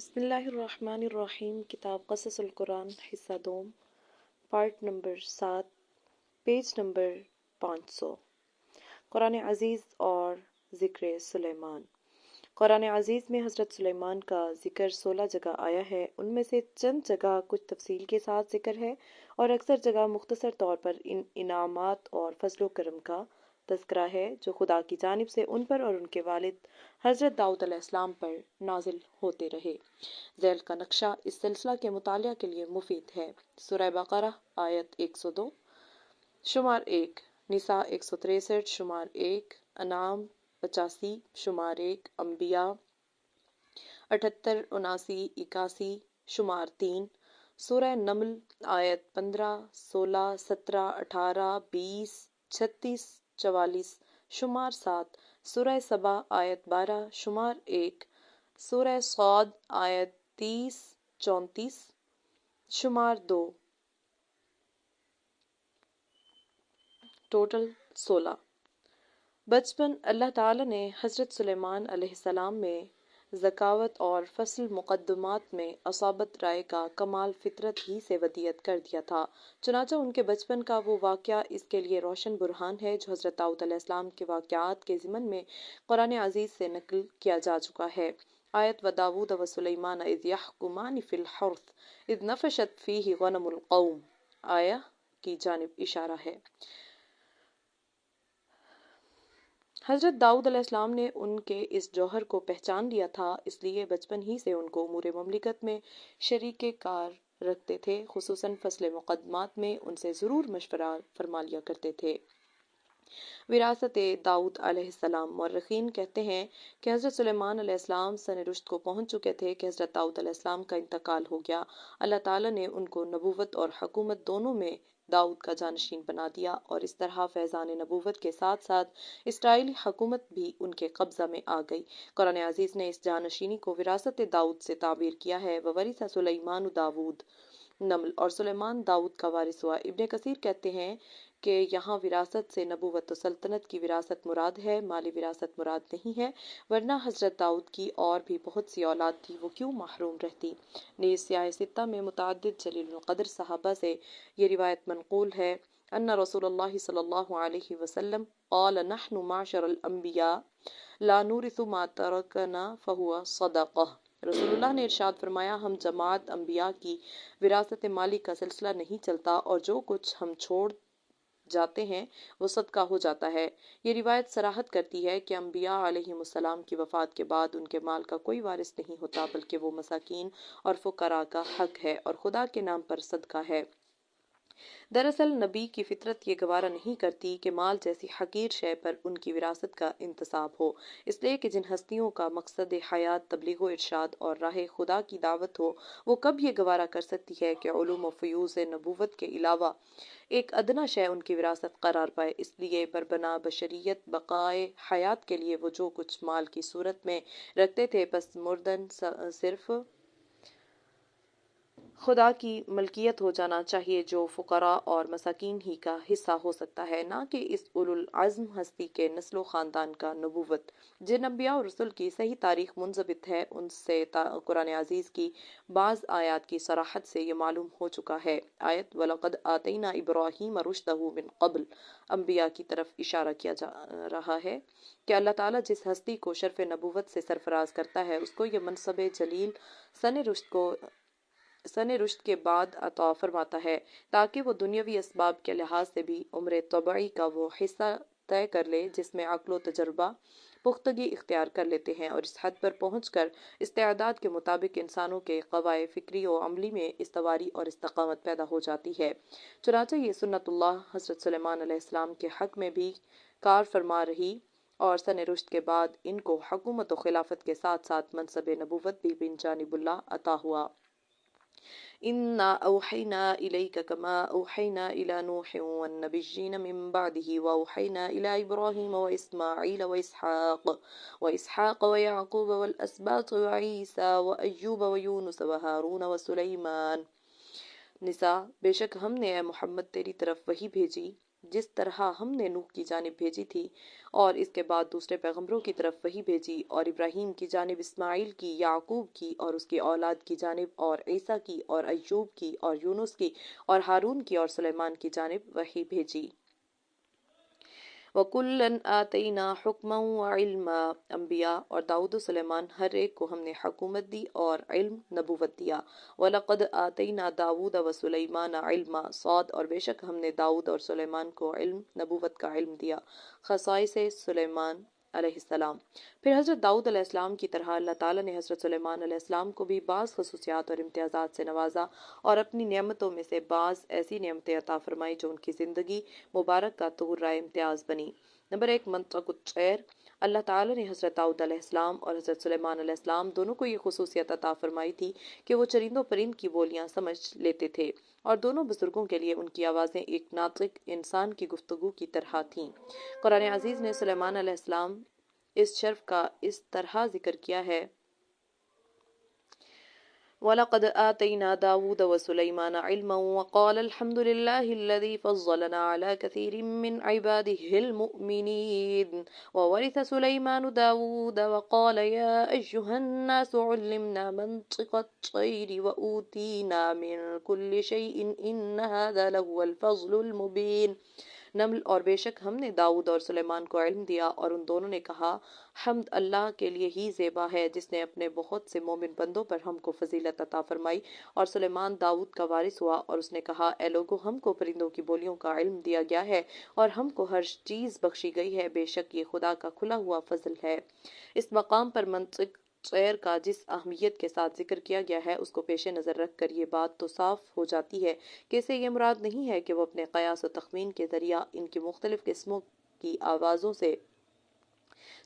بسم اللہ الرحمن الرحیم۔ کتاب قصص القرآن حصہ دوم، پارٹ نمبر 7، پیج نمبر 500۔ قرآن عزیز اور ذکر سلیمان۔ قرآن عزیز میں حضرت سلیمان کا ذکر 16 جگہ آیا ہے۔ ان میں سے چند جگہ کچھ تفصیل کے ساتھ ذکر ہے اور اکثر جگہ مختصر طور پر انعامات اور فضل و کرم کا تذکرہ ہے جو خدا کی جانب سے ان پر اور ان کے والد حضرت داؤد علیہ السلام پر نازل ہوتے رہے۔ ذیل کا نقشہ اس سلسلہ کے مطالعہ کے لیے مفید ہے۔ سورہ بقرہ آیت 102 شمار 1، نساء 163 شمار 1، انعام 85 شمار 1، انبیاء 78 79 81 شمار 3، سورہ نمل آیت 15 16 17 18 20 36 44 شمار 7، سورہ سبا آیت 12 شمار 1، سورہ صاد آیت 30 34 شمار 2، ٹوٹل 16۔ بچپن۔ اللہ تعالیٰ نے حضرت سلیمان علیہ السلام میں ذکاوت اور فصل مقدمات میں اصابت رائے کا کمال فطرت ہی سے ودیعت کر دیا تھا، چنانچہ ان کے بچپن کا وہ واقعہ اس کے لیے روشن برہان ہے جو حضرت داؤد علیہ السلام کے واقعات کے ضمن میں قرآن عزیز سے نقل کیا جا چکا ہے۔ آیت وداود وسلیمان اذ یحکمان فی الحرث اذ نفشت فیہ غنم القوم، آیہ کی جانب اشارہ ہے۔ حضرت داؤد علیہ السلام نے ان کے اس جوہر کو پہچان لیا تھا، اس لیے بچپن ہی سے ان کو امور مملکت میں شریک کار رکھتے تھے، خصوصاً فصل مقدمات میں ان سے ضرور مشورہ فرما لیا کرتے تھے۔ وراثت داؤد علیہ السلام۔ مورخین کہتے ہیں کہ حضرت سلیمان علیہ السلام سن رشد کو پہنچ چکے تھے کہ حضرت داؤد علیہ السلام کا انتقال ہو گیا۔ اللہ تعالیٰ نے ان کو نبوت اور حکومت دونوں میں داؤد کا جانشین بنا دیا اور اس طرح فیضان نبوت کے ساتھ ساتھ اسرائیلی حکومت بھی ان کے قبضہ میں آ گئی۔ قرآن عزیز نے اس جانشینی کو وراثت داؤد سے تعبیر کیا ہے۔ وورث سلیمان داؤد، نمل، اور سلیمان داؤد کا وارث ہوا۔ ابن کثیر کہتے ہیں کہ یہاں وراثت سے نبوت و سلطنت کی وراثت مراد ہے، مالی وراثت مراد نہیں ہے، ورنہ حضرت داؤد کی اور بھی بہت سی اولاد تھی، وہ کیوں محروم رہتی۔ نیز سیاہ ستہ میں متعدد جلیل القدر صحابہ سے یہ روایت منقول ہے ان رسول اللہ صلی اللہ علیہ وسلم قال نحن معشر الانبیاء لا نورث ما ترکنا فہو صدقہ۔ رسول اللہ نے ارشاد فرمایا، ہم جماعت انبیاء کی وراثت مالی کا سلسلہ نہیں چلتا اور جو کچھ ہم چھوڑ جاتے ہیں وہ صدقہ ہو جاتا ہے۔ یہ روایت صراحت کرتی ہے کہ انبیاء علیہم السلام کی وفات کے بعد ان کے مال کا کوئی وارث نہیں ہوتا، بلکہ وہ مساکین اور فقراء کا حق ہے اور خدا کے نام پر صدقہ ہے۔ دراصل نبی کی فطرت یہ گوارا نہیں کرتی کہ مال جیسی حقیر شے پر ان کی وراثت کا انتصاب ہو، اس لیے کہ جن ہستیوں کا مقصد حیات تبلیغ و ارشاد اور راہ خدا کی دعوت ہو، وہ کب یہ گوارا کر سکتی ہے کہ علوم و فیوض نبوت کے علاوہ ایک ادنیٰ شے ان کی وراثت قرار پائے۔ اس لیے بربنا بشریت بقائے حیات کے لیے وہ جو کچھ مال کی صورت میں رکھتے تھے، بس مردن صرف خدا کی ملکیت ہو جانا چاہیے جو فقراء اور مساکین ہی کا حصہ ہو سکتا ہے، نہ کہ اس اولو العزم ہستی کے نسل و خاندان کا۔ نبوت جن انبیاء اور رسل کی صحیح تاریخ منضبط ہے، ان سے قرآن عزیز کی بعض آیات کی صراحت سے یہ معلوم ہو چکا ہے۔ آیت وَلَقَدْ آتَيْنَا إِبْرَاهِيمَ رُشْدَهُ مِن قَبْلُ، انبیاء کی طرف اشارہ کیا جا رہا ہے کہ اللہ تعالیٰ جس ہستی کو شرف نبوت سے سرفراز کرتا ہے، اس کو یہ منصب جلیل سن رشد کے بعد عطا فرماتا ہے تاکہ وہ دنیاوی اسباب کے لحاظ سے بھی عمر طبعی کا وہ حصہ طے کر لے جس میں عقل و تجربہ پختگی اختیار کر لیتے ہیں، اور اس حد پر پہنچ کر استعداد کے مطابق انسانوں کے قوائے فکری و عملی میں استواری اور استقامت پیدا ہو جاتی ہے۔ چنانچہ یہ سنت اللہ حضرت سلیمان علیہ السلام کے حق میں بھی کار فرما رہی اور سن رشد کے بعد ان کو حکومت و خلافت کے ساتھ ساتھ منصب نبوت بھی من جانب اللہ عطا ہوا۔ اِنَّا أَوْحَيْنَا إِلَيْكَ كَمَا أَوْحَيْنَا إِلَى نُوحٍ وَالنَّبِيِّينَ مِن بَعْدِهِ وَأَوْحَيْنَا إِلَى إِبْرَاهِيمَ وَإِسْمَاعِيلَ وَإِسْحَاقَ وَيَعْقُوبَ وَالْأَسْبَاطِ وَعِيسَىٰ وَأَيُّوبَ وَيُونُسَ وَهَارُونَ وَسُلَيْمَانَ۔ نساء، بے شک ہم نے اے محمد تیری طرف وحی بھیجی جس طرح ہم نے نوح کی جانب بھیجی تھی اور اس کے بعد دوسرے پیغمبروں کی طرف وحی بھیجی، اور ابراہیم کی جانب اسماعیل کی، یعقوب کی اور اس کی اولاد کی جانب، اور عیسیٰ کی اور ایوب کی اور یونس کی اور ہارون کی اور سلیمان کی جانب وحی بھیجی۔ وَكُلًّا آتَيْنَا حُكْمًا وَعِلْمًا، انبیاء اور داؤد و سلیمان ہر ایک کو ہم نے حکومت دی اور علم نبوت دیا۔ وَلَقَدْ آتَيْنَا دَاوُودَ وَسُلَيْمَانَ عِلْمًا، صاد اور بے شک ہم نے داؤد اور سلیمان کو علم نبوت کا علم دیا۔ خصائص سلیمان علیہ السلام۔ پھر حضرت داؤد علیہ السلام کی طرح اللہ تعالیٰ نے حضرت سلیمان علیہ السلام کو بھی بعض خصوصیات اور امتیازات سے نوازا اور اپنی نعمتوں میں سے بعض ایسی نعمتیں عطا فرمائی جو ان کی زندگی مبارک کا طغرۂ امتیاز بنی۔ نمبر 1، منطق الطیر۔ اللہ تعالیٰ نے حضرت داؤد علیہ السلام اور حضرت سلیمان علیہ السلام دونوں کو یہ خصوصیت عطا فرمائی تھی کہ وہ چرند و پرند کی بولیاں سمجھ لیتے تھے، اور دونوں بزرگوں کے لیے ان کی آوازیں ایک ناطق انسان کی گفتگو کی طرح تھیں۔ قرآن عزیز نے سلیمان علیہ السلام اس شرف کا اس طرح ذکر کیا ہے: وَلَقَدْ آتَيْنَا دَاوُودَ وَسُلَيْمَانَ عِلْمًا وَقَالَ الْحَمْدُ لِلَّهِ الَّذِي فَضَّلَنَا عَلَى كَثِيرٍ مِّنْ عِبَادِهِ الْمُؤْمِنِينَ وَوَرِثَ سُلَيْمَانُ دَاوُودَ وَقَالَ يَا أَيُّهَا النَّاسُ عُلِّمْنَا مَنطِقَ الطَّيْرِ وَأُوتِينَا مِن كُلِّ شَيْءٍ إِنَّ هَذَا لَهُوَ الْفَضْلُ الْمُبِينُ۔ نمل، اور بے شک ہم نے داؤد اور سلیمان کو علم دیا، اور ان دونوں نے کہا: حمد اللہ کے لیے ہی زیبا ہے جس نے اپنے بہت سے مومن بندوں پر ہم کو فضیلت عطا فرمائی۔ اور سلیمان داؤد کا وارث ہوا، اور اس نے کہا: اے لوگو، ہم کو پرندوں کی بولیوں کا علم دیا گیا ہے اور ہم کو ہر چیز بخشی گئی ہے، بے شک یہ خدا کا کھلا ہوا فضل ہے۔ اس مقام پر منطق طیر کا جس اہمیت کے ساتھ ذکر کیا گیا ہے اس کو پیش نظر رکھ کر یہ بات تو صاف ہو جاتی ہے کہ اسے یہ مراد نہیں ہے کہ وہ اپنے قیاس و تخمین کے ذریعہ ان کی مختلف قسموں کی آوازوں سے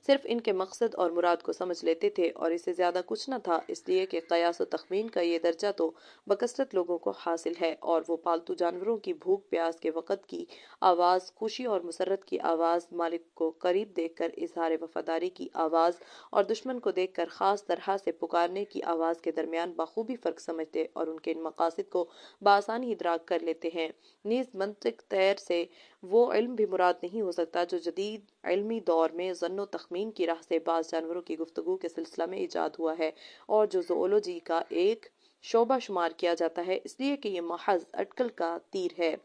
صرف ان کے مقصد اور مراد کو سمجھ لیتے تھے، اور اس سے زیادہ کچھ نہ تھا، اس لیے کہ قیاس و تخمین کا یہ درجہ تو بکثرت لوگوں کو حاصل ہے، اور وہ پالتو جانوروں کی بھوک پیاس کے وقت کی آواز، خوشی اور مسرت کی آواز، مالک کو قریب دیکھ کر اظہار وفاداری کی آواز اور دشمن کو دیکھ کر خاص طرح سے پکارنے کی آواز کے درمیان بخوبی فرق سمجھتے اور ان کے ان مقاصد کو بآسانی ادراک کر لیتے ہیں۔ نیز منطق طیر سے وہ علم بھی مراد نہیں ہو سکتا جو جدید علمی دور میں ظن و تخمین کی راہ سے بعض جانوروں کی گفتگو کے سلسلہ میں ایجاد ہوا ہے، اور جو زوولوجی کا ایک شعبہ شمار کیا جاتا ہے، اس لیے کہ یہ محض اٹکل کا تیر ہے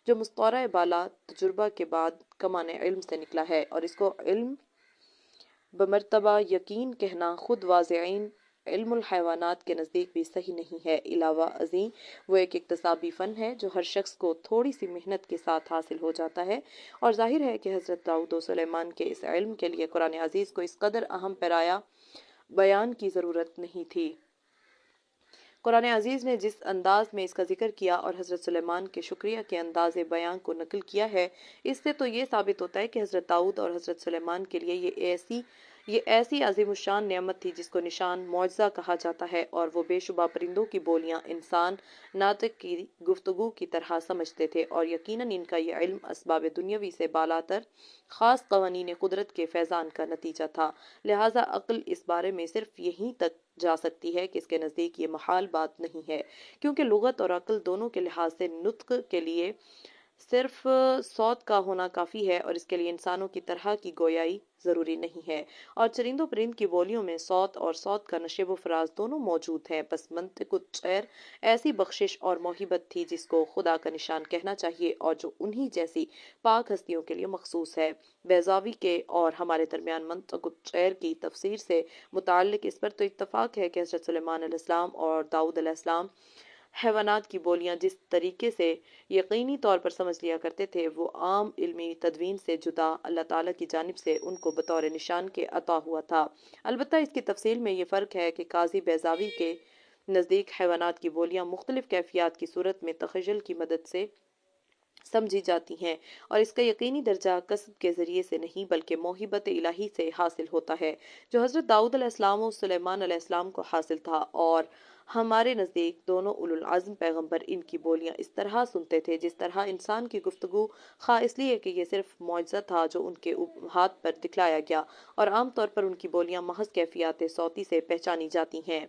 جو مستعارہ بالا تجربہ کے بعد کمان علم سے نکلا ہے، اور اس کو علم بمرتبہ یقین کہنا خود واضعین علم الحیوانات کے نزدیک بھی صحیح نہیں ہے۔ علاوہ ازیں وہ ایک اکتسابی فن ہے جو ہر شخص کو تھوڑی سی محنت کے ساتھ حاصل ہو جاتا ہے، اور ظاہر ہے کہ حضرت داؤد و سلیمان کے اس علم کے لیے قرآن عزیز کو اس قدر اہم پیرایہ بیان کی ضرورت نہیں تھی۔ قرآن عزیز نے جس انداز میں اس کا ذکر کیا اور حضرت سلیمان کے شکریہ کے انداز بیان کو نقل کیا ہے، اس سے تو یہ ثابت ہوتا ہے کہ حضرت داؤد اور حضرت سلیمان کے لیے یہ ایسی عظیم الشان نعمت تھی جس کو نشان معجزہ کہا جاتا ہے، اور وہ بے شبہ پرندوں کی بولیاں انسان ناطق کی گفتگو کی طرح سمجھتے تھے، اور یقیناً ان کا یہ علم اسباب دنیاوی سے بالاتر خاص قوانین قدرت کے فیضان کا نتیجہ تھا، لہٰذا عقل اس بارے میں صرف یہیں تک جا سکتی ہے کہ اس کے نزدیک یہ محال بات نہیں ہے، کیونکہ لغت اور عقل دونوں کے لحاظ سے نطق کے لیے صرف صوت کا ہونا کافی ہے، اور اس کے لیے انسانوں کی طرح کی گویائی ضروری نہیں ہے، اور چرند و پرند کی بولیوں میں صوت اور صوت کا نشیب و فراز دونوں موجود ہیں۔ پس منطق الطیر ایسی بخشش اور موہبت تھی جس کو خدا کا نشان کہنا چاہیے، اور جو انہی جیسی پاک ہستیوں کے لیے مخصوص ہے۔ بیضاوی کے اور ہمارے درمیان منطق الطیر کی تفسیر سے متعلق اس پر تو اتفاق ہے کہ حضرت سلیمان علیہ السلام اور داؤد علیہ السلام حیوانات کی بولیاں جس طریقے سے یقینی طور پر سمجھ لیا کرتے تھے، وہ عام علمی تدوین سے جدا اللہ تعالیٰ کی جانب سے ان کو بطور نشان کے عطا ہوا تھا۔ البتہ اس کی تفصیل میں یہ فرق ہے کہ قاضی بیضاوی کے نزدیک حیوانات کی بولیاں مختلف کیفیات کی صورت میں تخیل کی مدد سے سمجھی جاتی ہیں، اور اس کا یقینی درجہ کسب کے ذریعے سے نہیں بلکہ موہبت الہی سے حاصل ہوتا ہے، جو حضرت داؤد علیہ السلام و سلیمان علیہ السلام کو حاصل تھا، اور ہمارے نزدیک دونوں اولو العزم پیغمبر ان کی بولیاں اس طرح سنتے تھے جس طرح انسان کی گفتگو، خواہ اس لیے کہ یہ صرف معجزہ تھا جو ان کے ہاتھ پر دکھلایا گیا، اور عام طور پر ان کی بولیاں محض کیفیات صوتی سے پہچانی جاتی ہیں۔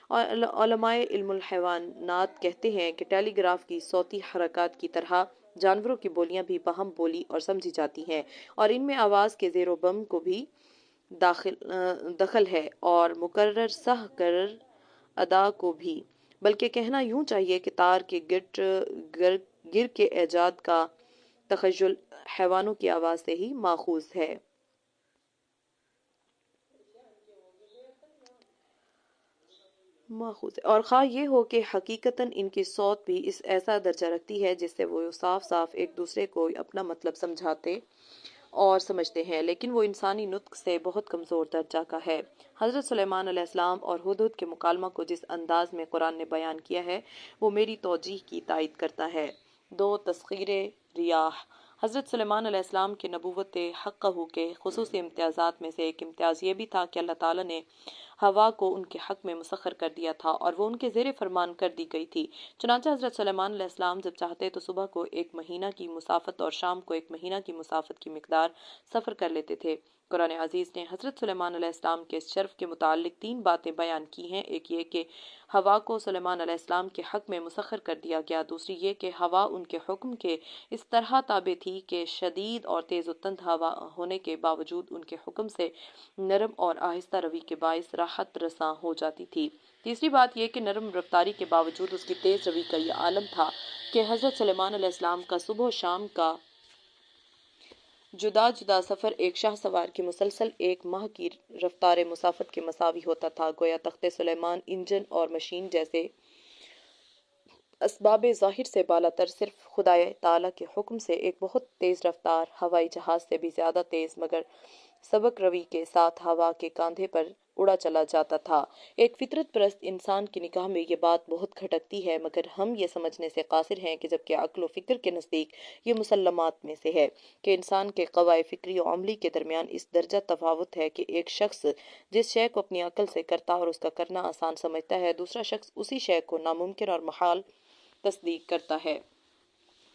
اور علماء علم الحیوانات کہتے ہیں کہ ٹیلی گراف کی صوتی حرکات کی طرح جانوروں کی بولیاں بھی باہم بولی اور سمجھی جاتی ہیں، اور ان میں آواز کے زیر و بم کو بھی دخل ہے، اور مکرر سہ کرر ادا کو بھی، بلکہ کہنا یوں چاہیے کہ تار کے گر کے ایجاد کا تخیل حیوانوں کی آواز سے ہی ماخوذ ہے۔ اور خواہ یہ ہو کہ حقیقتاً ان کی صوت بھی اس ایسا درجہ رکھتی ہے جس سے وہ صاف صاف ایک دوسرے کو اپنا مطلب سمجھاتے اور سمجھتے ہیں، لیکن وہ انسانی نطق سے بہت کمزور درجہ کا ہے۔ حضرت سلیمان علیہ السلام اور ہدہد کے مکالمہ کو جس انداز میں قرآن نے بیان کیا ہے وہ میری توجیہ کی تائید کرتا ہے۔ 2 تسخیر ریاح۔ حضرت سلیمان علیہ السلام کے نبوت حقہ کے خصوصی امتیازات میں سے ایک امتیاز یہ بھی تھا کہ اللہ تعالیٰ نے ہوا کو ان کے حق میں مسخر کر دیا تھا اور وہ ان کے زیر فرمان کر دی گئی تھی۔ چنانچہ حضرت سلیمان علیہ السلام جب چاہتے تو صبح کو 1 مہینہ کی مسافت اور شام کو 1 مہینہ کی مسافت کی مقدار سفر کر لیتے تھے۔ قرآن عزیز نے حضرت سلیمان علیہ السلام کے اس شرف کے متعلق 3 باتیں بیان کی ہیں۔ ایک یہ کہ ہوا کو سلیمان علیہ السلام کے حق میں مسخر کر دیا گیا، دوسری یہ کہ ہوا ان کے حکم کے اس طرح تابع تھی کہ شدید اور تیز و تند ہوا ہونے کے باوجود ان کے حکم سے نرم اور آہستہ روی کے باعث راحت رساں ہو جاتی تھی۔ تیسری بات یہ کہ نرم رفتاری کے باوجود اس کی تیز روی کا یہ عالم تھا کہ حضرت سلیمان علیہ السلام کا صبح و شام کا جدا جدا سفر ایک شاہ سوار کی مسلسل 1 ماہ کی رفتار مسافت کے مساوی ہوتا تھا۔ گویا تخت سلیمان انجن اور مشین جیسے اسباب ظاہر سے بالاتر صرف خدائے تعالیٰ کے حکم سے ایک بہت تیز رفتار ہوائی جہاز سے بھی زیادہ تیز مگر سبک روی کے ساتھ ہوا کے کاندھے پر اڑا چلا جاتا تھا۔ ایک فطرت پرست انسان کی نگاہ میں یہ بات بہت کھٹکتی ہے، مگر ہم یہ سمجھنے سے قاصر ہیں کہ جبکہ عقل و فکر کے نزدیک یہ مسلمات میں سے ہے کہ انسان کے قوائے فکری و عملی کے درمیان اس درجہ تفاوت ہے کہ ایک شخص جس شے کو اپنی عقل سے کرتا اور اس کا کرنا آسان سمجھتا ہے، دوسرا شخص اسی شے کو ناممکن اور محال تصدیق کرتا ہے۔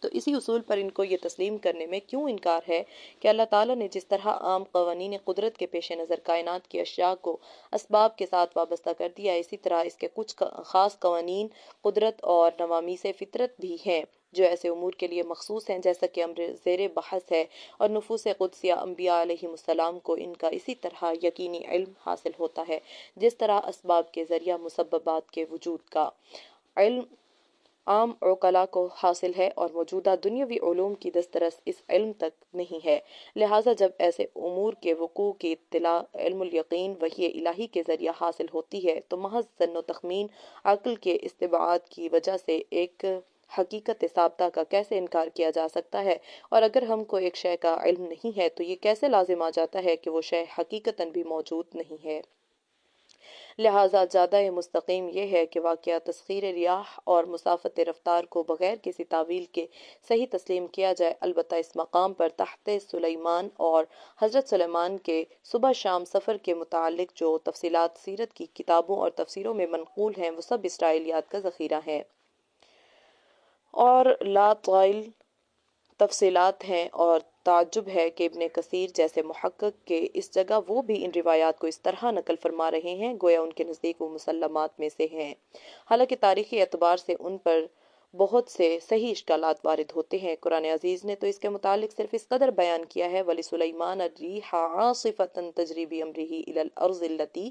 تو اسی اصول پر ان کو یہ تسلیم کرنے میں کیوں انکار ہے کہ اللہ تعالیٰ نے جس طرح عام قوانین قدرت کے پیش نظر کائنات کی اشیاء کو اسباب کے ساتھ وابستہ کر دیا، اسی طرح اس کے کچھ خاص قوانین قدرت اور نوامیس فطرت بھی ہیں جو ایسے امور کے لیے مخصوص ہیں جیسا کہ امر زیر بحث ہے، اور نفوس قدسیہ انبیاء علیہم السلام کو ان کا اسی طرح یقینی علم حاصل ہوتا ہے جس طرح اسباب کے ذریعہ مسببات کے وجود کا علم عام عقلاء کو حاصل ہے اور موجودہ دنیاوی علوم کی دسترس اس علم تک نہیں ہے۔ لہٰذا جب ایسے امور کے وقوع کی اطلاع علم الیقین وحی الہی کے ذریعہ حاصل ہوتی ہے تو محض ظن و تخمین عقل کے استبعاد کی وجہ سے ایک حقیقت ثابتہ کا کیسے انکار کیا جا سکتا ہے؟ اور اگر ہم کو ایک شے کا علم نہیں ہے تو یہ کیسے لازم آ جاتا ہے کہ وہ شے حقیقتاً بھی موجود نہیں ہے؟ لہٰذا زیادہ مستقیم یہ ہے کہ واقعہ تسخیر ریاح اور مسافت رفتار کو بغیر کسی تاویل کے صحیح تسلیم کیا جائے، البتہ اس مقام پر تحت سلیمان اور حضرت سلیمان کے صبح شام سفر کے متعلق جو تفصیلات سیرت کی کتابوں اور تفسیروں میں منقول ہیں وہ سب اسرائیلیات کا ذخیرہ ہیں اور لا طائل تفصیلات ہیں، اور تعجب ہے کہ ابن کثیر جیسے محقق کے اس جگہ وہ بھی ان روایات کو اس طرح نقل فرما رہے ہیں گویا ان کے نزدیک وہ مسلمات میں سے ہیں، حالانکہ تاریخی اعتبار سے ان پر بہت سے صحیح اشکالات وارد ہوتے ہیں۔ قرآن عزیز نے تو اس کے متعلق صرف اس قدر بیان کیا ہے وَلِسُلَيْمَانَ الرِّيحَ عَاصِفَةً تَجْرِي بِأَمْرِهِ إِلَى الْأَرْضِ الَّتِي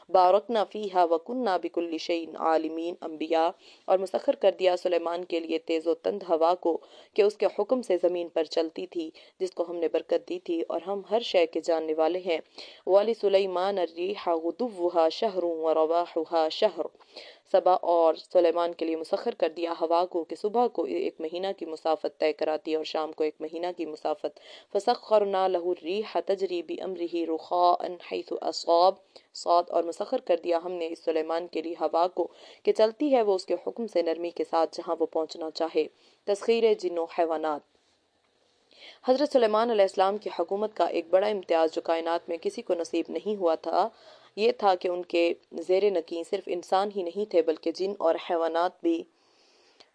بَارَكْنَا فِيهَا وَكُنَّا بِكُلِّ شَيْءٍ عَالِمِينَ، انبیاء اور مسخر کر دیا سلیمان کے لیے تیز و تند ہوا کو کہ اس کے حکم سے زمین پر چلتی تھی جس کو ہم نے برکت دی تھی اور ہم ہر شے کے جاننے والے ہیں۔ وَلِسُلَيْمَانَ الرِّيحَ غُدُوُّهَا شَهْرٌ وَرَوَاحُهَا شَهْرٌ، صبا اور سلیمان کے لیے مسخر کر دیا ہوا کو کہ صبح کو 1 مہینہ کی مسافت طے کراتی اور شام کو 1 مہینہ کی مسافت۔ فَسَخَّرْنَا لَهُ الرِّيحَ تَجْرِي بِأَمْرِهِ رُخَاءً حَيْثُ أَصَابَ، صاد اور مسخر کر دیا ہم نے اس سلیمان کے لیے ہوا کو کہ چلتی ہے وہ اس کے حکم سے نرمی کے ساتھ جہاں وہ پہنچنا چاہے۔ تسخیر جن و حیوانات۔ حضرت سلیمان علیہ السلام کی حکومت کا ایک بڑا امتیاز جو کائنات میں کسی کو نصیب نہیں ہوا تھا یہ تھا کہ ان کے زیر نگین صرف انسان ہی نہیں تھے بلکہ جن اور حیوانات بھی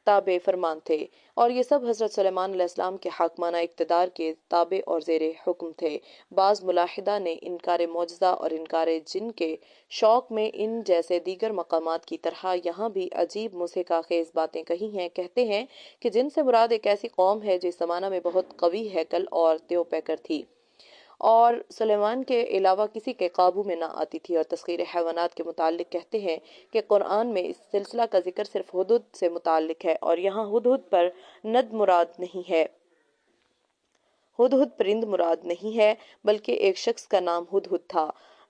تابع فرمان تھے، اور یہ سب حضرت سلیمان علیہ السلام کے حاکمانہ اقتدار کے تابع اور زیر حکم تھے۔ بعض ملاحدہ نے انکار معجزہ اور انکار جن کے شوق میں ان جیسے دیگر مقامات کی طرح یہاں بھی عجیب مضحکہ خیز باتیں کہی ہیں۔ کہتے ہیں کہ جن سے مراد ایک ایسی قوم ہے جو اس زمانہ میں بہت قوی ہیکل اور تیو پیکر تھی اور سلیمان کے علاوہ کسی کے قابو میں نہ آتی تھی، اور تسخیر حیوانات کے متعلق کہتے ہیں کہ قرآن میں اس سلسلہ کا ذکر صرف ہدہد سے متعلق ہے، اور یہاں ہدہد پر ند مراد نہیں ہے، ہدہد پرند مراد نہیں ہے، بلکہ ایک شخص کا نام ہدہد تھا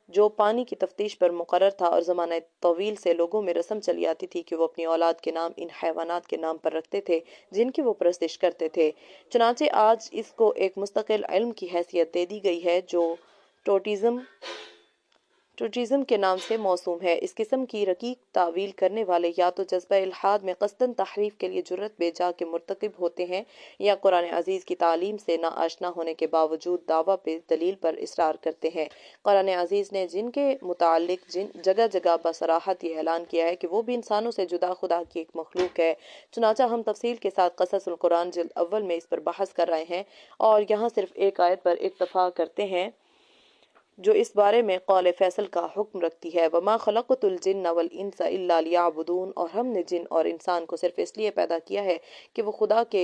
جو پانی کی تفتیش پر مقرر تھا، اور زمانہ طویل سے لوگوں میں رسم چلی آتی تھی کہ وہ اپنی اولاد کے نام ان حیوانات کے نام پر رکھتے تھے جن کی وہ پرستش کرتے تھے۔ چنانچہ آج اس کو ایک مستقل علم کی حیثیت دے دی گئی ہے جو ٹوٹیزم کے نام سے موسوم ہے۔ اس قسم کی رقیق تعویل کرنے والے یا تو جذبہ الحاد میں قصداً تحریف کے لیے جرأت بے جا کے مرتکب ہوتے ہیں، یا قرآن عزیز کی تعلیم سے ناآشنا ہونے کے باوجود دعویٰ پہ دلیل پر اصرار کرتے ہیں۔ قرآن عزیز نے جن کے متعلق جگہ جگہ بصراحت یہ اعلان کیا ہے کہ وہ بھی انسانوں سے جدا خدا کی ایک مخلوق ہے، چنانچہ ہم تفصیل کے ساتھ قصص القرآن جلد اول میں اس پر بحث کر رہے ہیں، اور یہاں صرف ایک آیت پر اکتفا کرتے ہیں جو اس بارے میں قول فیصل کا حکم رکھتی ہے، وَمَا خَلَقْتُ الْجِنَّ وَالْإِنسَ إِلَّا لِيَعْبُدُونَ، اور ہم نے جن اور انسان کو صرف اس لیے پیدا کیا ہے کہ وہ خدا کے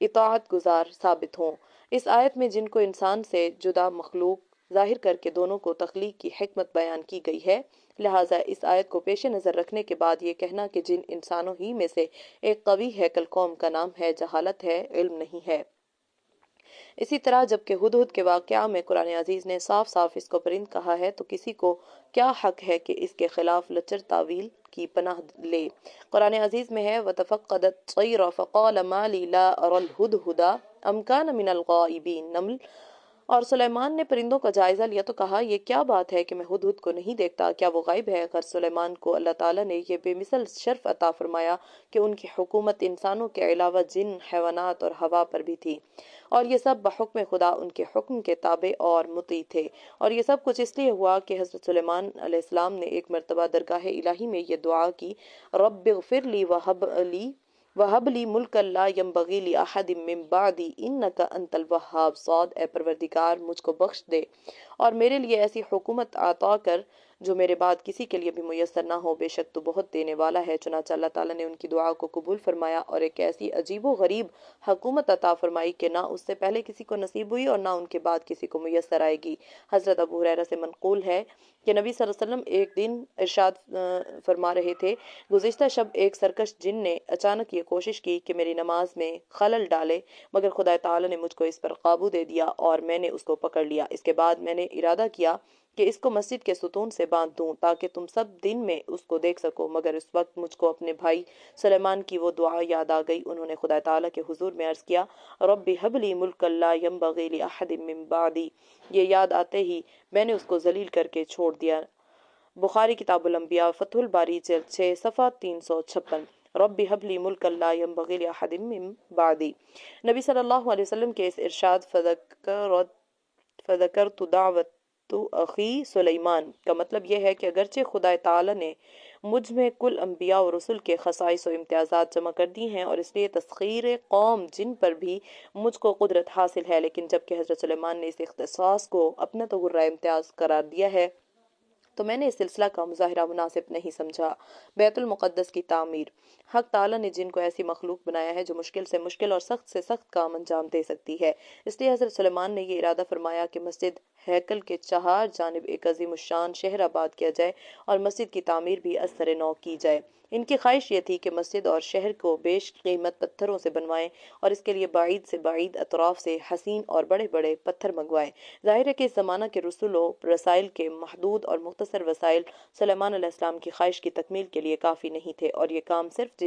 اطاعت گزار ثابت ہوں۔ اس آیت میں جن کو انسان سے جدا مخلوق ظاہر کر کے دونوں کو تخلیق کی حکمت بیان کی گئی ہے، لہٰذا اس آیت کو پیش نظر رکھنے کے بعد یہ کہنا کہ جن انسانوں ہی میں سے ایک قوی ہیکل قوم کا نام ہے، جہالت ہے، علم نہیں ہے۔ اسی طرح جبکہ ہدہد کے واقعہ میں قرآن عزیز نے صاف صاف اس کو پرند کہا ہے تو کسی کو کیا حق ہے کہ اس کے خلاف لچر تعویل کی پناہ لے۔ قرآن عزیز میں ہے وَتَفَقَّدَ الطَّيْرَ فَقَالَ مَا لِي لَا أَرَى الْهُدْهُدَ أَمْ كَانَ مِنَ الْغَائِبِينَ نمل، اور سلیمان نے پرندوں کا جائزہ لیا تو کہا یہ کیا بات ہے کہ میں ہدہد کو نہیں دیکھتا، کیا وہ غائب ہے؟ غیر سلیمان کو اللہ تعالیٰ نے یہ بے مثل شرف عطا فرمایا کہ ان کی حکومت انسانوں کے علاوہ جن، حیوانات اور ہوا پر بھی تھی، اور یہ سب بحکم خدا ان کے حکم کے تابع اور مطیع تھے، اور یہ سب کچھ اس لیے ہوا کہ حضرت سلیمان علیہ السلام نے ایک مرتبہ درگاہ الہی میں یہ دعا کی، رب اغفر لی وہب لی ملک لا ینبغی لأحد من بعدی انک انت الوہاب صاد، اے پروردگار مجھ کو بخش دے اور میرے لیے ایسی حکومت عطا کر جو میرے بعد کسی کے لیے بھی میسر نہ ہو، بے شک تو بہت دینے والا ہے۔ چنانچہ اللہ تعالیٰ نے ان کی دعا کو قبول فرمایا اور ایک ایسی عجیب و غریب حکومت عطا فرمائی کہ نہ اس سے پہلے کسی کو نصیب ہوئی اور نہ ان کے بعد کسی کو میسر آئے گی۔ حضرت ابو ہریرہ سے منقول ہے کہ نبی صلی اللہ علیہ وسلم ایک دن ارشاد فرما رہے تھے، گزشتہ شب ایک سرکش جن نے اچانک یہ کوشش کی کہ میری نماز میں خلل ڈالے، مگر خدا تعالیٰ نے مجھ کو اس پر قابو دے دیا اور میں نے اس کو پکڑ لیا۔ اس کے بعد میں نے ارادہ کیا کہ اس کو مسجد کے ستون سے باندھ دوں تاکہ تم سب دن میں اس کو دیکھ سکو، مگر اس وقت مجھ کو اپنے بھائی سلیمان کی وہ دعا یاد آ گئی۔ انہوں نے خدا تعالیٰ کے حضور میں عرض کیا، رب ہب لی ملک لا ینبغی لأحد من بعدی، یہ یاد آتے ہی میں نے اس کو ذلیل کر کے چھوڑ دیا۔ بخاری کتاب الانبیاء فتح الباری جلد 6 صفحہ 356۔ رب ہب لی ملک لا ینبغی لأحد من بعدی۔ نبی صلی اللہ علیہ وسلم کے اس ارشاد فذکرت دعوت اخی سلیمان کا مطلب یہ ہے کہ اگرچہ خدا تعالی نے مجھ میں کل انبیاء و رسل کے خصائص و امتیازات جمع کر دی ہیں اور اس لیے تسخیر قوم جن پر بھی مجھ کو قدرت حاصل ہے، لیکن جبکہ حضرت سلیمان نے اس اختصاص کو اپنا تغرہ امتیاز قرار دیا ہے تو میں نے اس سلسلہ کا مظاہرہ مناسب نہیں سمجھا۔ بیت المقدس کی تعمیر۔ حق تعالیٰ نے جن کو ایسی مخلوق بنایا ہے جو مشکل سے مشکل اور سخت سے سخت کام انجام دے سکتی ہے، اس لیے حضرت سلیمان نے یہ ارادہ فرمایا کہ مسجد ہیکل کے چہار جانب ایک عظیم الشان شہر آباد کیا جائے اور مسجد کی تعمیر بھی از سر نو کی جائے۔ ان کی خواہش یہ تھی کہ مسجد اور شہر کو بیش قیمت پتھروں سے بنوائیں اور اس کے لیے بعید سے بعید اطراف سے حسین اور بڑے بڑے پتھر منگوائیں۔ ظاہر ہے کہ اس زمانہ کے رسول و رسائل کے محدود اور مختصر وسائل سلیمان علیہ السلام کی خواہش کی تکمیل کے لیے کافی نہیں تھے، اور یہ کام صرف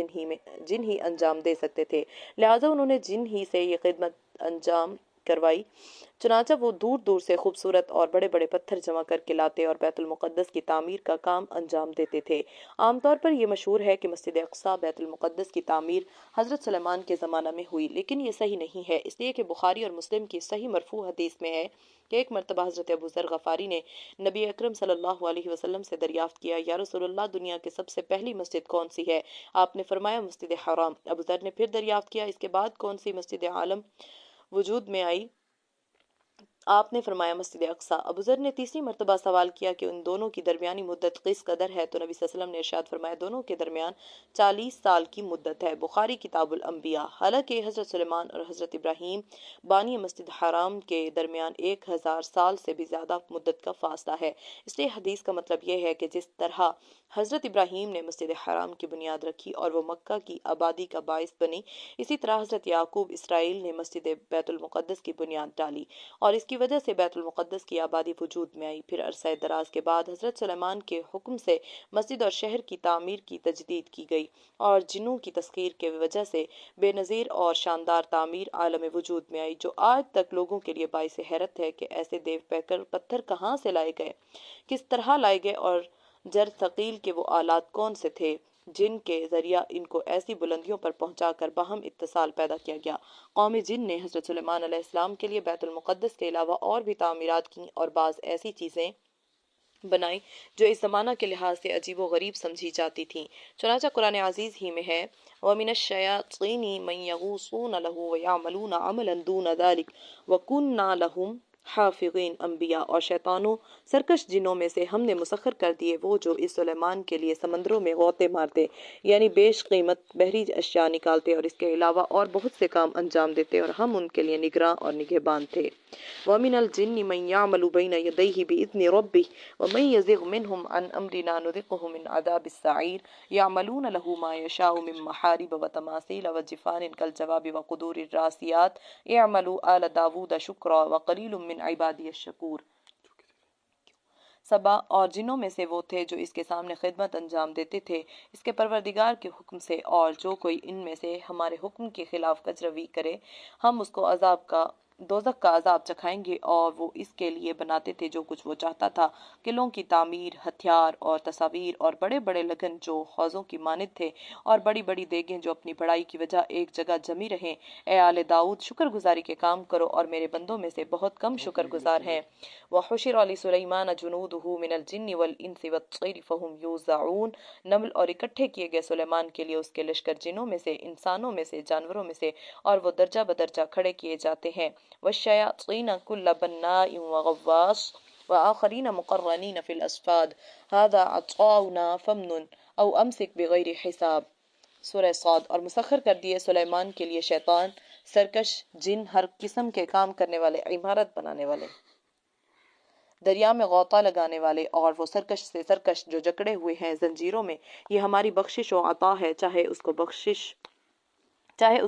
جن ہی انجام دے سکتے تھے، لہٰذا انہوں نے جن ہی سے یہ خدمت انجام کروائی۔ چنانچہ وہ دور دور سے خوبصورت اور بڑے بڑے پتھر جمع کر کے لاتے اور بیت المقدس کی تعمیر کا کام انجام دیتے تھے۔ عام طور پر یہ مشہور ہے کہ مسجد اقصی بیت المقدس کی تعمیر حضرت سلیمان کے زمانہ میں ہوئی، لیکن یہ صحیح نہیں ہے، اس لیے کہ بخاری اور مسلم کی صحیح مرفوع حدیث میں ہے کہ ایک مرتبہ حضرت ابو ذر غفاری نے نبی اکرم صلی اللہ علیہ وسلم سے دریافت کیا، یا رسول اللہ، دنیا کی سب سے پہلی مسجد کون سی ہے؟ آپ نے فرمایا مسجد حرام۔ ابو ذر نے پھر دریافت کیا، اس کے بعد کون سی مسجد عالم وجود میں آئی؟ آپ نے فرمایا مسجد اقصی۔ ابو ذر نے تیسری مرتبہ سوال کیا کہ ان دونوں کی درمیانی مدت کس قدر ہے؟ تو نبی صلی اللہ علیہ وسلم نے ارشاد فرمایا دونوں کے درمیان 40 سال کی مدت ہے۔ بخاری کتاب الانبیاء۔ حالانکہ حضرت سلیمان اور حضرت ابراہیم بانی مسجد حرام کے درمیان 1000 سال سے بھی زیادہ مدت کا فاصلہ ہے، اس لیے حدیث کا مطلب یہ ہے کہ جس طرح حضرت ابراہیم نے مسجد حرام کی بنیاد رکھی اور وہ مکہ کی آبادی کا باعث بنی، اسی طرح حضرت یعقوب اسرائیل نے مسجد بیت المقدس کی بنیاد ڈالی اور اس کی وجہ سے بیت المقدس کی آبادی وجود میں آئی۔ پھر عرصہ دراز کے بعد حضرت سلیمان کے حکم سے مسجد اور شہر کی تعمیر کی تجدید کی گئی اور جنوں کی تسخیر کی وجہ سے بے نظیر اور شاندار تعمیر عالم وجود میں آئی، جو آج تک لوگوں کے لیے باعث حیرت ہے کہ ایسے دیو پیکر پتھر کہاں سے لائے گئے، کس طرح لائے گئے اور جر ثقیل کے وہ آلات کون سے تھے جن کے ذریعہ ان کو ایسی بلندیوں پر پہنچا کر باہم اتصال پیدا کیا گیا۔ قوم جن نے حضرت سلیمان علیہ السلام کے لیے بیت المقدس کے علاوہ اور بھی تعمیرات کیں اور بعض ایسی چیزیں بنائی جو اس زمانہ کے لحاظ سے عجیب و غریب سمجھی جاتی تھیں۔ چنانچہ قرآن عزیز ہی میں ہے وَمِنَ الشَّيَاطِينِ مَن يَغُوصُونَ لَهُ وَيَعْمَلُونَ عَمَلًا دُونَ ذَلِكَ وَكُنَّا لَهُمْ حافظین۔ انبیاء اور شیطانوں سرکش جنوں میں سے ہم نے مسخر کر دیے وہ جو اس سلیمان کے لیے سمندروں میں غوطے مارتے، یعنی بیش قیمت بحری اشیاء نکالتے اور اس کے علاوہ اور بہت سے کام انجام دیتے، اور ہم ان کے لیے نگراں اور نگہبان تھے۔ وَمِنَ الْجِنِّ مَن يَعْمَلُ بَيْنَ يَدَيْهِ بِإِذْنِ رَبِّهِ وَمَن يَزِغْ مِنْهُمْ عَنْ أَمْرِنَا نُذِقْهُ مِنْ عَذَابِ السَّعِيرِ يَعْمَلُونَ لَهُ مَا يَشَاءُ مِن مَّحَارِبَ وَتَمَاثِيلَ وَجِفَانٍ كَالْجَوَابِ وَقُدُورِ الرَّاسِيَاتِ اعْمَلُوا آلَ دَاوُودَ شُكْرًا وَقَلِيلٌ مِّنْ عِبَادِيَ الشَّكُورُ۔ سبا اور جنوں میں سے وہ تھے جو اس کے سامنے خدمت انجام دیتے تھے اس کے پروردگار کے حکم سے، اور جو کوئی ان میں سے ہمارے حکم کے خلاف کجروی کرے ہم اس کو دوزخ کا عذاب چکھائیں گے۔ اور وہ اس کے لیے بناتے تھے جو کچھ وہ چاہتا تھا، قلعوں کی تعمیر، ہتھیار اور تصاویر، اور بڑے بڑے لگن جو حوضوں کی مانند تھے، اور بڑی بڑی دیگیں جو اپنی بڑائی کی وجہ ایک جگہ جمی رہیں۔ اے آل داؤد، شکر گزاری کے کام کرو اور میرے بندوں میں سے بہت کم شکر گزار ہیں۔ وَحُشِرَ لِسُلَيْمَانَ جُنُودُهُ مِنَ الْجِنِّ وَالْإِنسِ وَالطَّيْرِ فَهُمْ يُوزَعُونَ۔ نمل اور اکٹھے کیے گئے سلیمان کے لیے اس کے لشکر جنوں میں سے، انسانوں میں سے، جانوروں میں سے، اور وہ درجہ بدرجہ کھڑے کیے جاتے ہیں۔ وَالشَّيَاطِينَ كُلَّ بَنَّاءٍ وَغَوَّاصٍ وَآخَرِينَ مُقَرَّنِينَ فِي الْأَصْفَادِ هَذَا عَطَاؤُنَا فَامْنُنْ أَوْ أَمْسِكْ بِغَيْرِ حِسَابٍ۔ سورہ صاد۔ اور مسخر کر دیے سلیمان کے لیے شیطان، سرکش جن، ہر قسم کے کام کرنے والے، عمارت بنانے والے، دریا میں غوطہ لگانے والے، اور وہ سرکش سے سرکش جو جکڑے ہوئے ہیں زنجیروں میں۔ یہ ہماری بخشش و عطا ہے، چاہے اس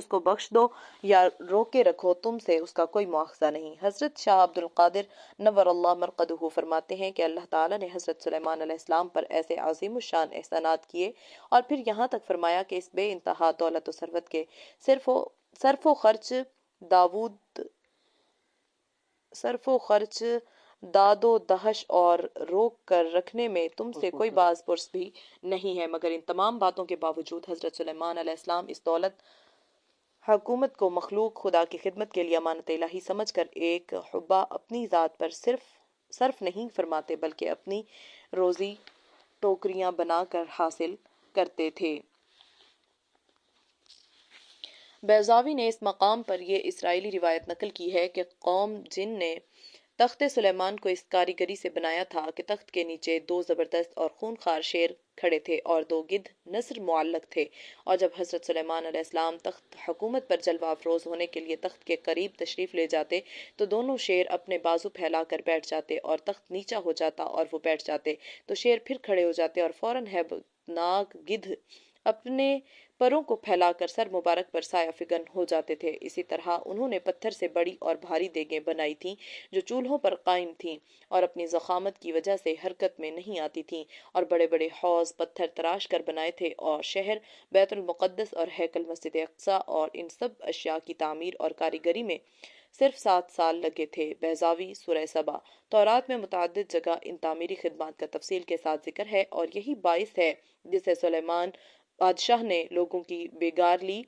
کو بخش دو یا روکے رکھو، تم سے اس کا کوئی مواخذہ نہیں۔ حضرت شاہ عبد القادر نور اللہ مرقدہ فرماتے ہیں کہ اللہ تعالیٰ نے حضرت سلیمان علیہ السلام پر ایسے عظیم الشان احسانات کیے اور پھر یہاں تک فرمایا کہ اس بے انتہا دولت و ثروت کے صرف و خرچ داد و دہش اور روک کر رکھنے میں تم سے کوئی باز پرس بھی نہیں ہے، مگر ان تمام باتوں کے باوجود حضرت سلیمان علیہ السلام اس دولت حکومت کو مخلوق خدا کی خدمت کے لیے امانت الہی سمجھ کر ایک حبہ اپنی ذات پر صرف نہیں فرماتے بلکہ اپنی روزی ٹوکریاں بنا کر حاصل کرتے تھے۔ بیضاوی نے اس مقام پر یہ اسرائیلی روایت نقل کی ہے کہ قوم جن نے تخت سلیمان کو اس کاریگری سے بنایا تھا کہ تخت کے نیچے 2 زبردست اور خونخوار شیر کھڑے تھے اور 2 گدھ نسر معلق تھے، اور جب حضرت سلیمان علیہ السلام تخت حکومت پر جلوہ افروز ہونے کے لیے تخت کے قریب تشریف لے جاتے تو دونوں شیر اپنے بازو پھیلا کر بیٹھ جاتے اور تخت نیچا ہو جاتا اور وہ بیٹھ جاتے تو شیر پھر کھڑے ہو جاتے اور فوراً ہیبتناک گدھ اپنے پروں کو پھیلا کر سر مبارک پر سایہ فگن ہو جاتے تھے۔ اسی طرح انہوں نے پتھر سے بڑی اور بھاری دیگیں بنائی تھیں جو چولہوں پر قائم تھیں اور اپنی ضخامت کی وجہ سے حرکت میں نہیں آتی تھیں، اور بڑے بڑے حوض پتھر تراش کر بنائے تھے، اور شہر بیت المقدس اور ہیکل مسجد اقصی اور ان سب اشیاء کی تعمیر اور کاریگری میں صرف 7 سال لگے تھے۔ بیضاوی سورہ سبا۔ تورات میں متعدد جگہ ان تعمیری خدمات کا تفصیل کے ساتھ ذکر ہے، اور یہی باعث ہے جسے سلیمان بادشاہ نے لوگوں کی بیگار لی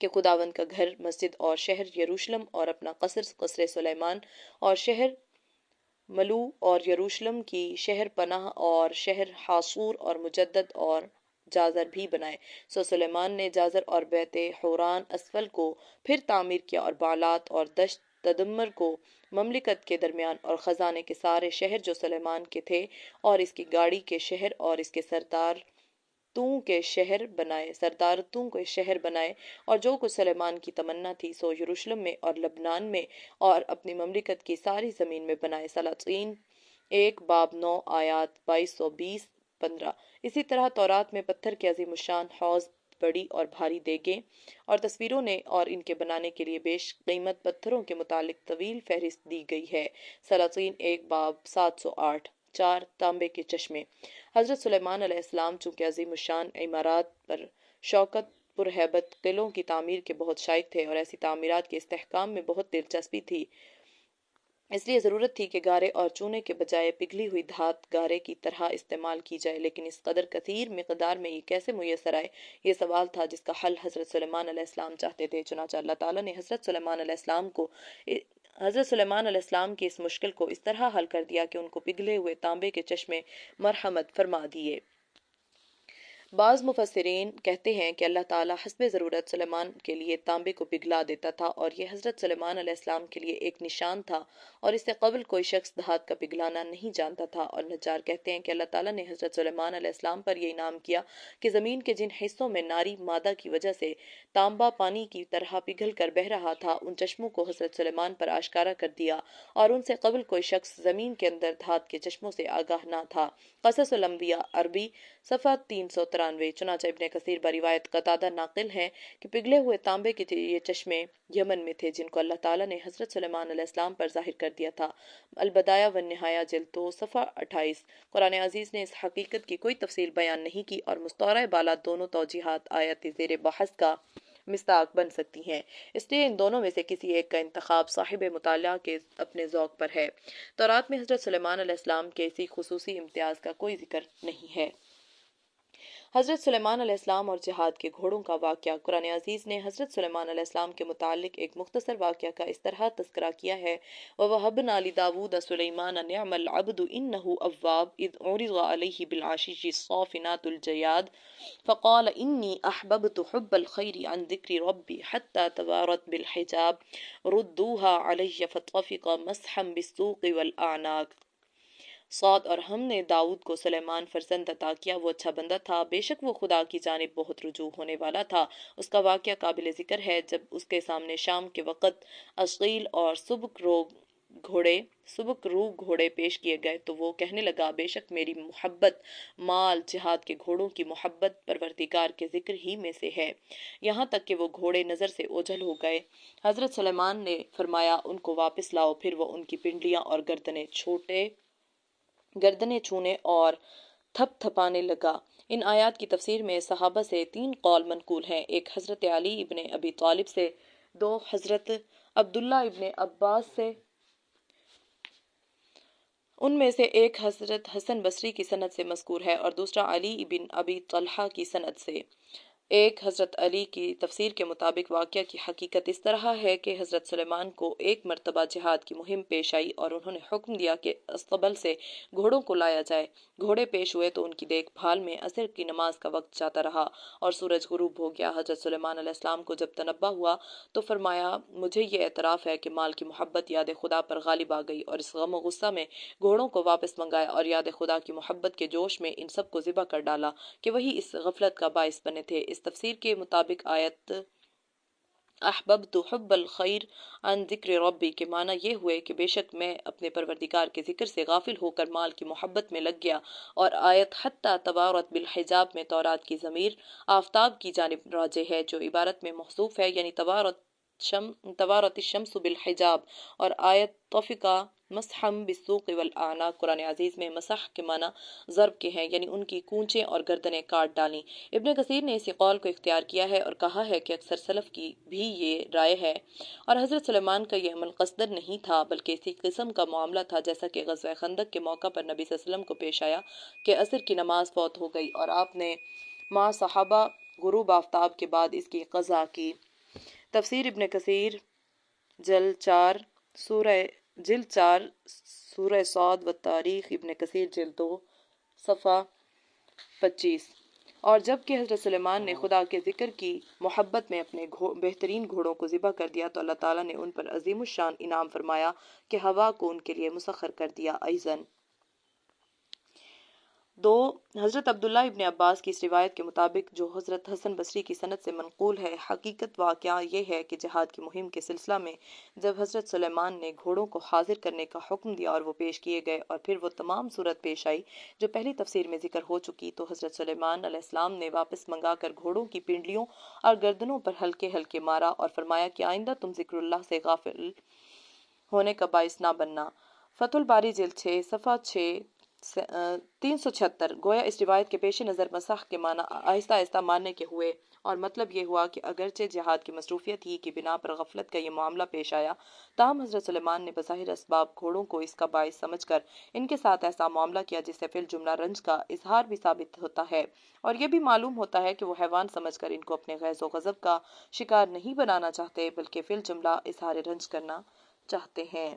کہ خداوند کا گھر، مسجد اور شہر یروشلم اور اپنا قصر سلیمان اور شہر ملو اور یروشلم کی شہر پناہ اور شہر حاصور اور مجدد اور جازر بھی بنائے۔ سو سلیمان نے جازر اور بیت حوران اسفل کو پھر تعمیر کیا، اور بالات اور دشت تدمر کو مملکت کے درمیان، اور خزانے کے سارے شہر جو سلیمان کے تھے، اور اس کی گاڑی کے شہر اور اس کے سردارتوں کے شہر بنائے، اور جو کچھ سلیمان کی تمنا تھی سو یروشلم میں اور لبنان میں اور اپنی مملکت کی ساری زمین میں بنائے۔ سلاطین 1 باب 9 آیات 22-15۔ اسی طرح تورات میں پتھر کے عظیم الشان حوض، بڑی اور بھاری دیگیں اور تصویروں نے اور ان کے بنانے کے لیے بیش قیمت پتھروں کے متعلق طویل فہرست دی گئی ہے۔ سلاطین 1 باب 708۔ 4 تانبے کے چشمے۔ حضرت سلیمان علیہ السلام چونکہ عظیم الشان عمارات پر شوکت پرہیبت قلعوں کی تعمیر کے بہت شائق تھے، اور ایسی تعمیرات کے استحکام میں بہت دلچسپی تھی، اس لیے ضرورت تھی کہ گارے اور چونے کے بجائے پگھلی ہوئی دھات گارے کی طرح استعمال کی جائے، لیکن اس قدر کثیر مقدار میں یہ کیسے میسر آئے، یہ سوال تھا جس کا حل حضرت سلیمان علیہ السلام چاہتے تھے۔ چنانچہ اللہ تعالیٰ نے حضرت سلیمان علیہ السلام کی اس مشکل کو اس طرح حل کر دیا کہ ان کو پگھلے ہوئے تانبے کے چشمے مرحمت فرما دیے۔ بعض مفسرین کہتے ہیں کہ اللہ تعالیٰ حسب ضرورت سلیمان کے لیے تانبے کو پگھلا دیتا تھا، اور یہ حضرت سلیمان علیہ السلام کے لیے ایک نشان تھا، اور اس سے قبل کوئی شخص دھات کا پگھلانا نہیں جانتا تھا۔ اور نجار کہتے ہیں کہ اللہ تعالیٰ نے حضرت سلیمان علیہ السلام پر یہ انعام کیا کہ زمین کے جن حصوں میں ناری مادہ کی وجہ سے تانبا پانی کی طرح پگھل کر بہہ رہا تھا، ان چشموں کو حضرت سلیمان پر آشکارا کر دیا، اور ان سے قبل کوئی شخص زمین کے اندر دھات کے چشموں سے آگاہ نہ تھا۔ قصص الانبیاء عربی صفحہ 393۔ چنانچہ ابن کثیر بروایت قتادہ ناقل ہیں کہ پگھلے ہوئے تانبے کے یہ چشمے یمن میں تھے، جن کو اللہ تعالیٰ نے حضرت سلیمان علیہ السلام پر ظاہر کر دیا تھا۔ البدایہ والنہایہ جلد 2 صفحہ 28۔ قرآن عزیز نے اس حقیقت کی کوئی تفصیل بیان نہیں کی، اور مستعار بالا دونوں توجیہات آیت زیر بحث کا مصداق بن سکتی ہیں، اس لیے ان دونوں میں سے کسی ایک کا انتخاب صاحب مطالعہ کے اپنے ذوق پر ہے۔ تورات میں حضرت سلیمان علیہ السلام کے اسی خصوصی امتیاز کا کوئی ذکر نہیں ہے۔ حضرت سلیمان علیہ السلام اور جہاد کے گھوڑوں کا واقعہ۔ قرآن عزیز نے حضرت سلیمان علیہ السلام کے متعلق ایک مختصر واقعہ کا اس طرح تذکرہ کیا ہے: وَوَهَبْنَا لِدَاوُودَ سُلَيْمَانَ نِعْمَ الْعَبْدُ إِنَّهُ أَوَّابٌ إِذْ عُرِضَ عَلَيْهِ بِالْعَشِيِّ الصَّافِنَاتُ الْجَيَادُ فَقَالَ إِنِّي أَحْبَبْتُ حُبَّ الْخَيْرِ عَنْ ذِكْرِ رَبِّي حَتَّى تَوَارَتْ بِالْحِجَابِ رُدُّوهَا عَلَيَّ فَطَفِقَ مَسْحًا بِالسُّوقِ وَالْأَعْنَاقِ۔ صاد اور ہم نے داؤد کو سلیمان فرزند عطا کیا، وہ اچھا بندہ تھا، بے شک وہ خدا کی جانب بہت رجوع ہونے والا تھا۔ اس کا واقعہ قابل ذکر ہے جب اس کے سامنے شام کے وقت اثقیل اور سبک رو گھوڑے پیش کیے گئے تو وہ کہنے لگا: بے شک میری محبت مال جہاد کے گھوڑوں کی محبت پروردگار کے ذکر ہی میں سے ہے، یہاں تک کہ وہ گھوڑے نظر سے اوجھل ہو گئے۔ حضرت سلیمان نے فرمایا: ان کو واپس لاؤ۔ پھر وہ ان کی پنڈلیاں اور گردنیں چھونے اور تھپ تھپانے لگا۔ ان آیات کی تفسیر میں صحابہ سے 3 قول منقول ہیں: 1 حضرت علی ابن ابی طالب سے، 2 حضرت عبداللہ ابن عباس سے، ان میں سے ایک حضرت حسن بصری کی سند سے مذکور ہے اور دوسرا علی ابن ابی طلحہ کی سند سے۔ ایک حضرت علی کی تفسیر کے مطابق واقعہ کی حقیقت اس طرح ہے کہ حضرت سلیمان کو ایک مرتبہ جہاد کی مہم پیش آئی اور انہوں نے حکم دیا کہ اسطبل سے گھوڑوں کو لایا جائے۔ گھوڑے پیش ہوئے تو ان کی دیکھ بھال میں عصر کی نماز کا وقت جاتا رہا اور سورج غروب ہو گیا۔ حضرت سلیمان علیہ السلام کو جب تنبہ ہوا تو فرمایا: مجھے یہ اعتراف ہے کہ مال کی محبت یاد خدا پر غالب آ گئی، اور اس غم و غصہ میں گھوڑوں کو واپس منگایا اور یاد خدا کی محبت کے جوش میں ان سب کو ذبح کر ڈالا کہ وہی اس غفلت کا باعث بنے تھے۔ اس تفسیر کے مطابق آیت احببت حب الخیر عن ذکر ربی کے معنی یہ ہوئے کہ بے شک میں اپنے پروردگار کے ذکر سے غافل ہو کر مال کی محبت میں لگ گیا، اور آیت حتی توارت بالحجاب میں تورات کی ضمیر آفتاب کی جانب راجع ہے جو عبارت میں محذوف ہے، یعنی توارت الشمس بالحجاب، اور آیت طفقہ مسحم بالسوق والاعناق، قرآن عزیز میں مسح کے معنی ضرب کے ہیں، یعنی ان کی کونچیں اور گردنیں کاٹ ڈالیں۔ ابن کثیر نے اسی قول کو اختیار کیا ہے اور کہا ہے کہ اکثر سلف کی بھی یہ رائے ہے، اور حضرت سلیمان کا یہ عمل قصدن نہیں تھا بلکہ اسی قسم کا معاملہ تھا جیسا کہ غزوہ خندق کے موقع پر نبی صلی اللہ علیہ وسلم کو پیش آیا کہ عصر کی نماز فوت ہو گئی اور آپ نے مع صحابہ غروب آفتاب کے بعد اس کی قضا کی۔ تفسیر ابن کثیر جلد 4 سورہ صاد و تاریخ ابن کثیر جلد 2 صفحہ 25۔ اور جب کہ حضرت سلیمان نے خدا کے ذکر کی محبت میں اپنے بہترین گھوڑوں کو ذبح کر دیا تو اللہ تعالیٰ نے ان پر عظیم الشان انعام فرمایا کہ ہوا کو ان کے لیے مسخر کر دیا۔ ایضاً 2 حضرت عبداللہ ابن عباس کی اس روایت کے مطابق جو حضرت حسن بصری کی سند سے منقول ہے، حقیقت واقعہ یہ ہے کہ جہاد کی مہم کے سلسلہ میں جب حضرت سلیمان نے گھوڑوں کو حاضر کرنے کا حکم دیا اور وہ پیش کیے گئے اور پھر وہ تمام صورت پیش آئی جو پہلی تفسیر میں ذکر ہو چکی، تو حضرت سلیمان علیہ السلام نے واپس منگا کر گھوڑوں کی پنڈلیوں اور گردنوں پر ہلکے ہلکے مارا اور فرمایا کہ آئندہ تم ذکر اللہ سے غافل ہونے کا باعث نہ بننا۔ فتح الباری جلد 6 صفحہ 376۔ گویا اس روایت کے پیش نظر مسح کے معنی آہستہ آہستہ ماننے کے ہوئے، اور مطلب یہ ہوا کہ اگرچہ جہاد کی مصروفیت ہی کی بنا پر غفلت کا یہ معاملہ پیش آیا، تاہم حضرت سلیمان نے بظاہر اسباب گھوڑوں کو اس کا باعث سمجھ کر ان کے ساتھ ایسا معاملہ کیا جس سے فی الجملہ رنج کا اظہار بھی ثابت ہوتا ہے، اور یہ بھی معلوم ہوتا ہے کہ وہ حیوان سمجھ کر ان کو اپنے غیظ و غضب کا شکار نہیں بنانا چاہتے بلکہ فی الجملہ اظہار رنج کرنا چاہتے ہیں۔